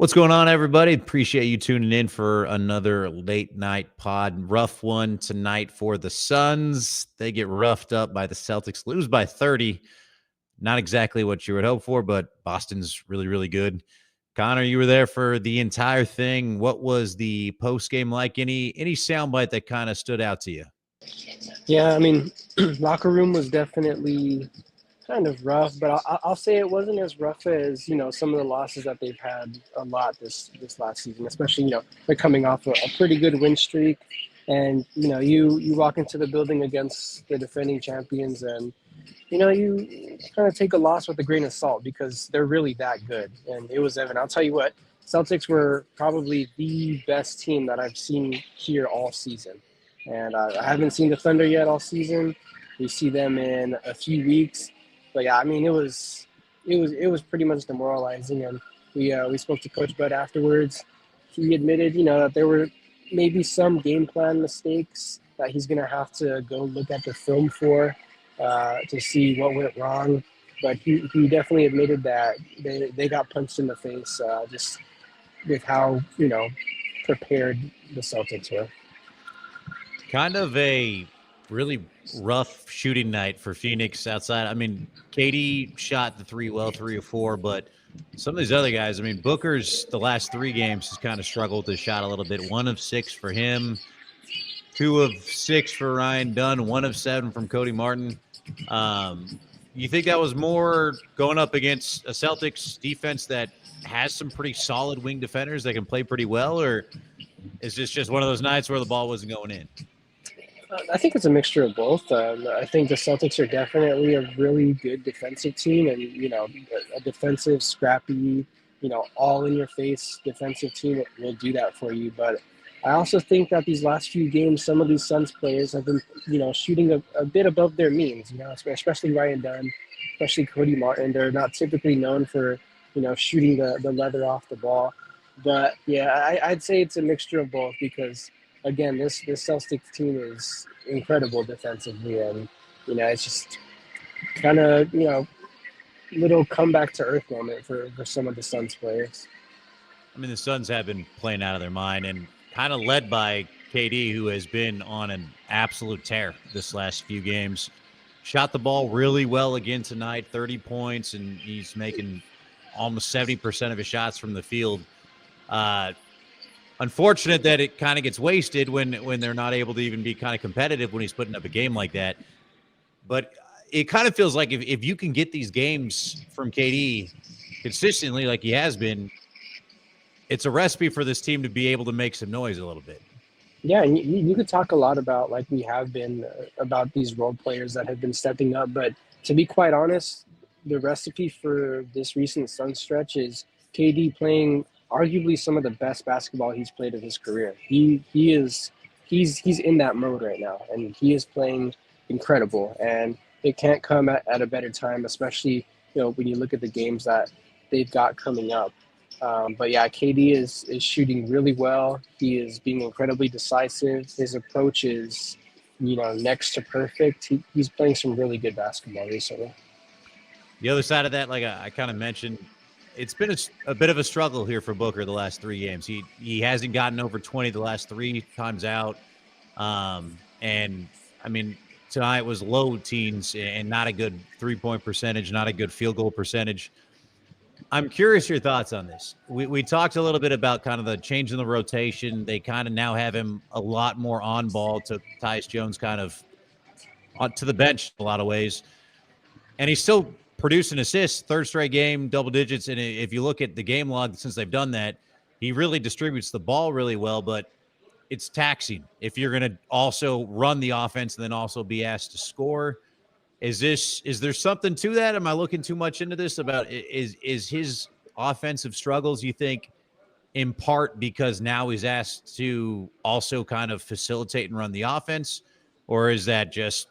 What's going on, everybody? Appreciate you tuning in for another late night pod. Rough one tonight for the Suns. They get roughed up by the Celtics, lose by 30. Not exactly what you would hope for, but Boston's really, really good. Connor, you were there for the entire thing. What was the post game like? Any soundbite that kind of stood out to you? Yeah, I mean, locker room was definitely kind of rough, but I'll say it wasn't as rough as some of the losses that they've had a lot this last season. Especially they're coming off a pretty good win streak, and you walk into the building against the defending champions, and you kind of take a loss with a grain of salt because they're really that good, and it was evident. I'll tell you what, Celtics were probably the best team that I've seen here all season. And I haven't seen the Thunder yet all season. We see them in a few weeks, but yeah, I mean it was pretty much demoralizing. And we spoke to Coach Bud afterwards. He admitted that there were maybe some game plan mistakes that he's gonna have to go look at the film for to see what went wrong. But he definitely admitted that they got punched in the face just with how prepared the Celtics were. Kind of a really rough shooting night for Phoenix outside. I mean, KD shot the three well, 3 of 4, but some of these other guys, I mean, Booker's the last 3 games has kind of struggled to shot a little bit. 1 of 6 for him, 2 of 6 for Ryan Dunn, 1 of 7 from Cody Martin. You think that was more going up against a Celtics defense that has some pretty solid wing defenders that can play pretty well, or is this just one of those nights where the ball wasn't going in? I think it's a mixture of both. I think the Celtics are definitely a really good defensive team, and a defensive, scrappy, all in your face defensive team will do that for you. But I also think that these last few games, some of these Suns players have been, shooting a bit above their means. Especially Ryan Dunn, especially Cody Martin. They're not typically known for, shooting the leather off the ball. But yeah, I'd say it's a mixture of both because again, this Celtics team is incredible defensively, and it's just kind of little comeback to earth moment for some of the Suns players. I mean, the Suns have been playing out of their mind and kind of led by KD, who has been on an absolute tear this last few games. Shot the ball really well again tonight, 30 points, and he's making almost 70% of his shots from the field. Unfortunate that it kind of gets wasted when they're not able to even be kind of competitive when he's putting up a game like that. But it kind of feels like if you can get these games from KD consistently like he has been, it's a recipe for this team to be able to make some noise a little bit. Yeah, and you could talk a lot about, like we have been, about these role players that have been stepping up. But to be quite honest, the recipe for this recent Sun stretch is KD playing arguably some of the best basketball he's played of his career. He's in that mode right now, and he is playing incredible. And it can't come at a better time, especially when you look at the games that they've got coming up. But yeah, KD is shooting really well. He is being incredibly decisive. His approach is next to perfect. He's playing some really good basketball recently. The other side of that, like I kind of mentioned, it's been a bit of a struggle here for Booker the last 3 games. He hasn't gotten over 20 the last 3 times out. And I mean, tonight was low teens and not a good 3-point percentage, not a good field goal percentage. I'm curious your thoughts on this. We talked a little bit about kind of the change in the rotation. They kind of now have him a lot more on ball, to Tyus Jones kind of to the bench in a lot of ways. And he's still producing assists, third straight game, double digits. And if you look at the game log since they've done that, he really distributes the ball really well, but it's taxing if you're going to also run the offense and then also be asked to score. Is there something to that? Am I looking too much into this about is his offensive struggles, you think, in part because now he's asked to also kind of facilitate and run the offense, or is that just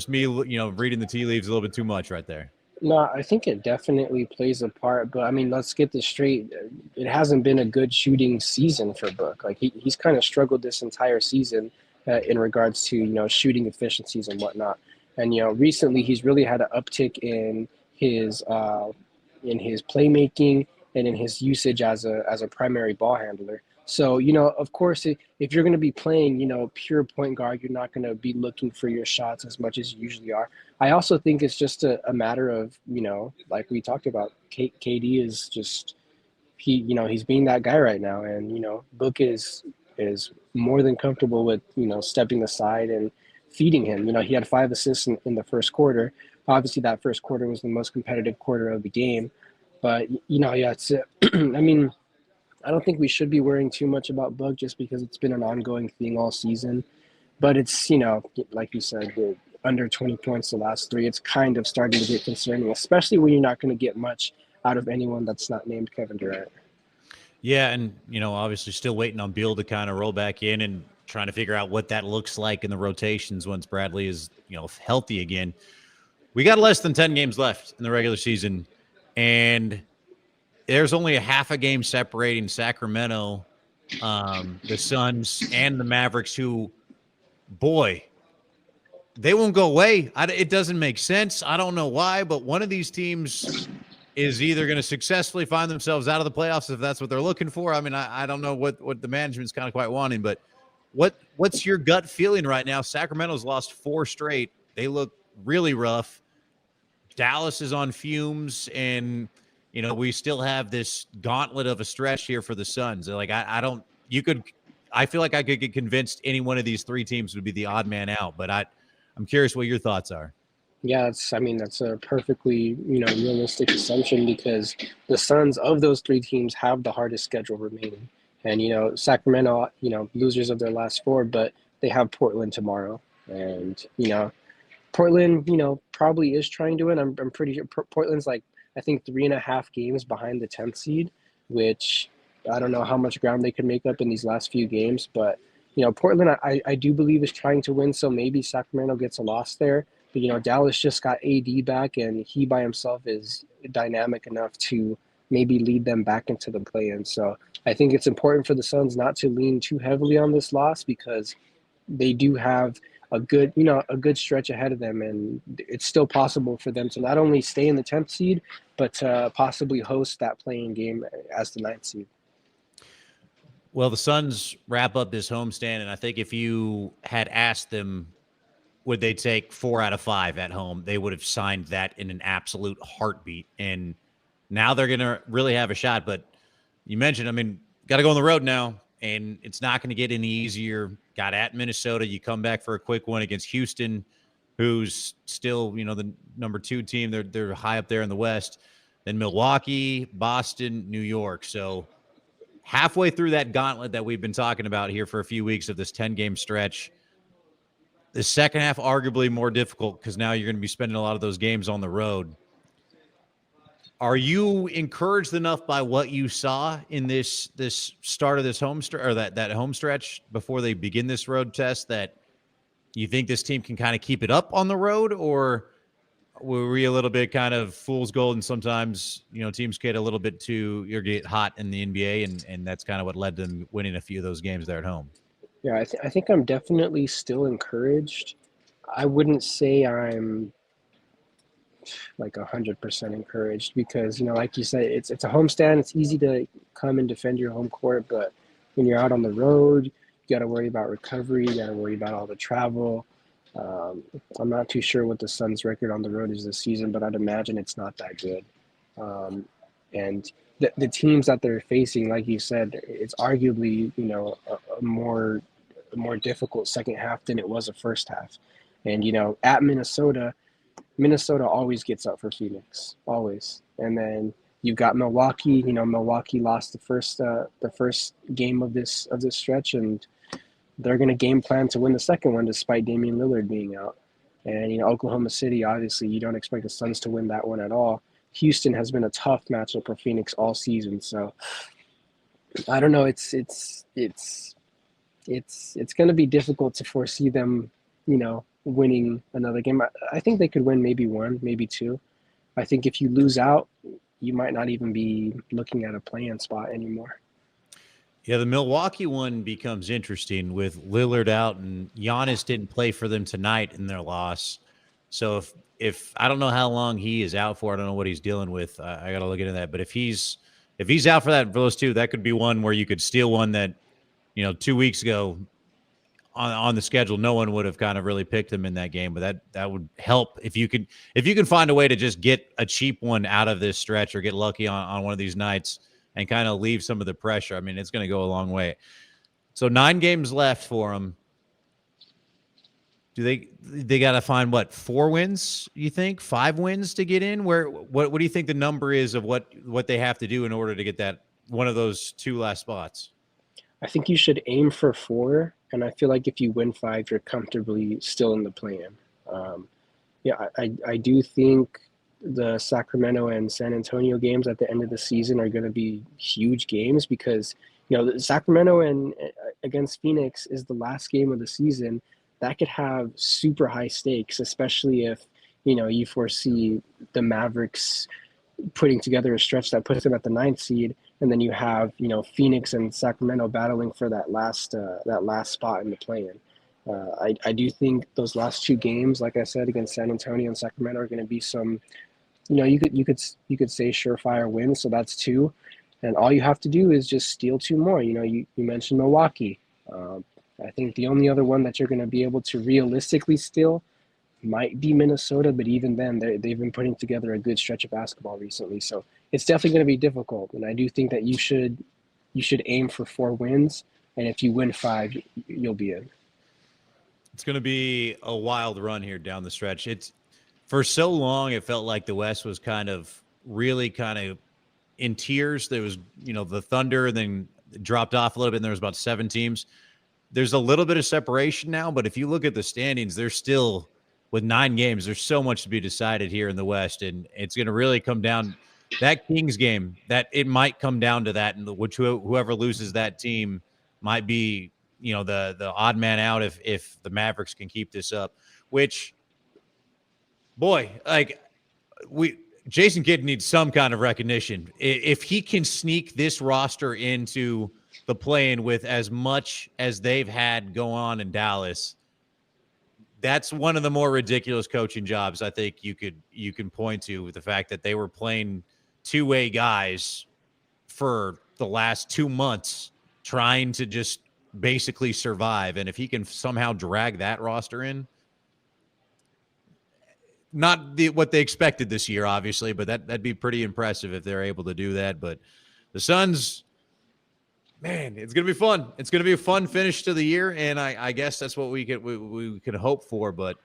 me, reading the tea leaves a little bit too much right there? No, I think it definitely plays a part, but I mean, let's get this straight. It hasn't been a good shooting season for Book. Like he's kind of struggled this entire season in regards to shooting efficiencies and whatnot. And recently he's really had an uptick in his playmaking and in his usage as a primary ball handler. So, of course, if you're going to be playing, pure point guard, you're not going to be looking for your shots as much as you usually are. I also think it's just a matter of, like we talked about, KD is just he's being that guy right now, and Book is more than comfortable with stepping aside and feeding him. He had 5 assists in the first quarter. Obviously, that first quarter was the most competitive quarter of the game, but yeah, it's. I mean, I don't think we should be worrying too much about Book just because it's been an ongoing thing all season. But it's like you said, under 20 points the last three. It's kind of starting to get concerning, especially when you're not going to get much out of anyone that's not named Kevin Durant. Yeah, and obviously still waiting on Beal to kind of roll back in and trying to figure out what that looks like in the rotations once Bradley is healthy again. We got less than 10 games left in the regular season, and there's only a half a game separating Sacramento, the Suns, and the Mavericks, who, boy, they won't go away. It doesn't make sense. I don't know why, but one of these teams is either going to successfully find themselves out of the playoffs if that's what they're looking for. I mean, I don't know what the management's kind of quite wanting, but what's your gut feeling right now? Sacramento's lost 4 straight. They look really rough. Dallas is on fumes, and we still have this gauntlet of a stretch here for the Suns. Like I feel like I could get convinced any one of these 3 teams would be the odd man out, but I'm curious what your thoughts are. Yeah, that's a perfectly, realistic assumption because the Suns of those 3 teams have the hardest schedule remaining. And, Sacramento, losers of their last 4, but they have Portland tomorrow. And, Portland, probably is trying to win. I'm pretty sure Portland's like, I think 3.5 games behind the 10th seed, which I don't know how much ground they could make up in these last few games. But, Portland, I do believe is trying to win. So maybe Sacramento gets a loss there. But, Dallas just got AD back, and he by himself is dynamic enough to maybe lead them back into the play-in. So I think it's important for the Suns not to lean too heavily on this loss because they do have a good stretch ahead of them, and it's still possible for them to not only stay in the 10th seed, but to possibly host that play-in game as the 9th seed. Well, the Suns wrap up this homestand, and I think if you had asked them would they take 4 out of 5 at home, they would have signed that in an absolute heartbeat. And now they're going to really have a shot. But you mentioned, I mean, got to go on the road now, and it's not going to get any easier. Got at Minnesota. You come back for a quick one against Houston, who's still, the number 2 team. They're high up there in the West. Then Milwaukee, Boston, New York. So halfway through that gauntlet that we've been talking about here for a few weeks of this 10-game stretch, the second half arguably more difficult because now you're going to be spending a lot of those games on the road. Are you encouraged enough by what you saw in this start of this that home stretch before they begin this road test that you think this team can kind of keep it up on the road, or were we a little bit kind of fool's gold and sometimes teams get a little bit get hot in the NBA and that's kind of what led to them winning a few of those games there at home? Yeah, I think I'm definitely still encouraged. I wouldn't say I'm like 100% encouraged because, like you said, it's a homestand. It's easy to come and defend your home court, but when you're out on the road, you got to worry about recovery. You got to worry about all the travel. I'm not too sure what the Suns' record on the road is this season, but I'd imagine it's not that good. And the teams that they're facing, like you said, it's arguably a more difficult second half than it was the first half. And at Minnesota always gets up for Phoenix, always. And then you've got Milwaukee. Milwaukee lost the first game of this stretch, and they're going to game plan to win the second one despite Damian Lillard being out. And Oklahoma City, obviously, you don't expect the Suns to win that one at all. Houston has been a tough matchup for Phoenix all season, so I don't know. It's going to be difficult to foresee them, winning another game. I think they could win maybe 1, maybe 2. I think if you lose out, you might not even be looking at a play-in spot anymore. Yeah, the Milwaukee one becomes interesting with Lillard out, and Giannis didn't play for them tonight in their loss. So if I don't know how long he is out for, I don't know what he's dealing with. I got to look into that. But if he's if he's out for those two, that could be one where you could steal one that, 2 weeks ago on the schedule, no one would have kind of really picked him in that game. But that would help if you can find a way to just get a cheap one out of this stretch or get lucky on one of these nights and kind of leave some of the pressure. I mean, it's going to go a long way. So 9 games left for them. Do they got to find 4 wins? You think 5 wins to get in? What do you think the number is of what they have to do in order to get that one of those 2 last spots? I think you should aim for 4, and I feel like if you win 5, you're comfortably still in the play-in. I do think the Sacramento and San Antonio games at the end of the season are going to be huge games because Sacramento and against Phoenix is the last game of the season. That could have super high stakes, especially if you foresee the Mavericks putting together a stretch that puts them at the 9th seed, and then you have Phoenix and Sacramento battling for that last spot in the play-in. I do think those last 2 games, like I said, against San Antonio and Sacramento, are going to be some, you could say surefire wins. So that's 2, and all you have to do is just steal 2 more. You mentioned Milwaukee. I think the only other one that you're going to be able to realistically steal might be Minnesota, but even then, they've been putting together a good stretch of basketball recently. So it's definitely going to be difficult, and I do think that you should aim for 4 wins, and if you win 5, you'll be in. It's going to be a wild run here down the stretch. It's for so long it felt like the West was really in tears. There was the Thunder, and then it dropped off a little bit, and there was about 7 teams. There's a little bit of separation now, but if you look at the standings, there's still, with 9 games, there's so much to be decided here in the West, and it's going to really come down that Kings game. That it might come down to that, and whoever loses that team might be, the odd man out if the Mavericks can keep this up. Which, boy, Jason Kidd needs some kind of recognition if he can sneak this roster into the play-in with as much as they've had go on in Dallas. That's one of the more ridiculous coaching jobs I think you can point to, with the fact that they were playing 2-way guys for the last 2 months trying to just basically survive. And if he can somehow drag that roster in, not what they expected this year, obviously, but that'd be pretty impressive if they're able to do that. But the Suns, man, it's going to be fun. It's going to be a fun finish to the year, and I guess that's what we could hope for. But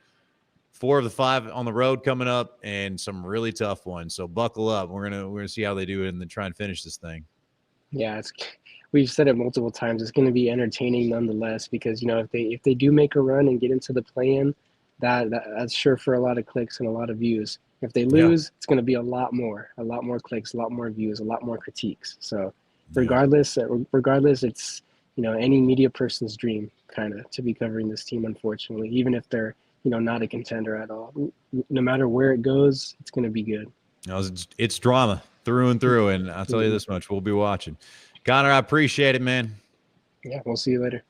4 of the 5 on the road coming up, and some really tough ones. So buckle up. We're gonna see how they do it, and then try and finish this thing. Yeah, we've said it multiple times. It's going to be entertaining nonetheless because if they do make a run and get into the play-in, that's sure for a lot of clicks and a lot of views. If they lose, It's going to be a lot more clicks, a lot more views, a lot more critiques. So regardless, it's any media person's dream kind of to be covering this team, unfortunately, even if they're not a contender at all. No matter where it goes, it's going to be good. It's drama through and through, and I'll tell you this much: we'll be watching. Connor, I appreciate it, man. Yeah, we'll see you later.